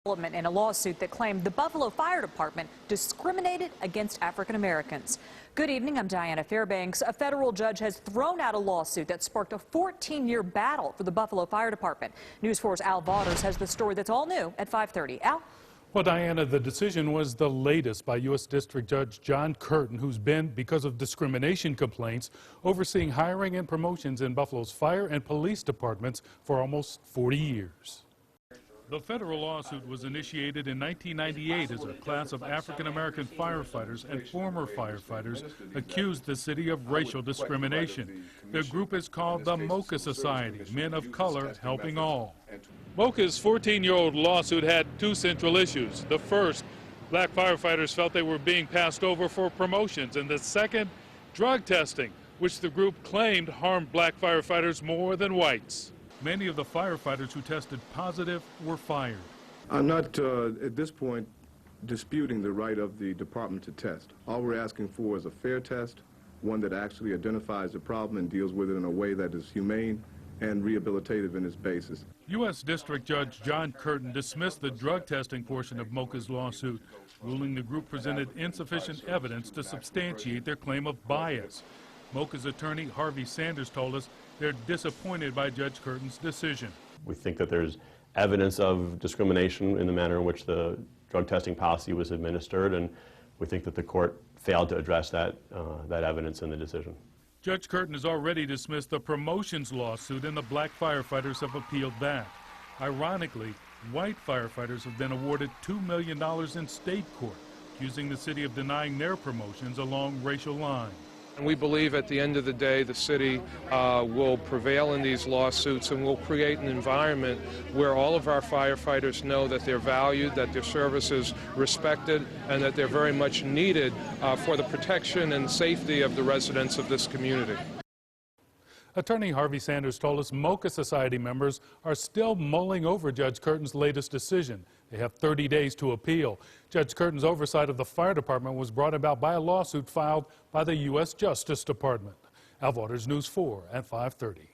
In a lawsuit that claimed the Buffalo Fire Department discriminated against African Americans. Good evening, I'm Diana Fairbanks. A federal judge has thrown out a lawsuit that sparked a 14-year battle for the Buffalo Fire Department. News 4's Al Vaughters has the story that's all new at 5:30. Al? Well, Diana, the decision was the latest by U.S. District Judge John Curtin, who's been, because of discrimination complaints, overseeing hiring and promotions in Buffalo's fire and police departments for almost 40 years. The federal lawsuit was initiated in 1998 as a class of African-American firefighters and former firefighters accused the city of racial discrimination. The group is called the MOCHA Society, Men of Color Helping All. MOCHA's 14-year-old lawsuit had two central issues. The first, black firefighters felt they were being passed over for promotions, and the second, drug testing, which the group claimed harmed black firefighters more than whites. Many of the firefighters who tested positive were fired. I'm not, at this point, disputing the right of the department to test. All we're asking for is a fair test, one that actually identifies the problem and deals with it in a way that is humane and rehabilitative in its basis. U.S. District Judge John Curtin dismissed the drug testing portion of MOCHA's lawsuit, ruling the group presented insufficient evidence to substantiate their claim of bias. MOCHA's attorney Harvey Sanders told us they're disappointed by Judge Curtin's decision. We think that there's evidence of discrimination in the manner in which the drug testing policy was administered, and we think that the court failed to address that evidence in the decision. Judge Curtin has already dismissed the promotions lawsuit, and the black firefighters have appealed that. Ironically, white firefighters have been awarded $2 million in state court, accusing the city of denying their promotions along racial lines. And we believe at the end of the day the city will prevail in these lawsuits and will create an environment where all of our firefighters know that they're valued, that their service is respected, and that they're very much needed for the protection and safety of the residents of this community. Attorney Harvey Sanders told us MOCHA Society members are still mulling over Judge Curtin's latest decision. They have 30 days to appeal. Judge Curtin's oversight of the fire department was brought about by a lawsuit filed by the U.S. Justice Department. Al Vaughters, News 4 at 5:30.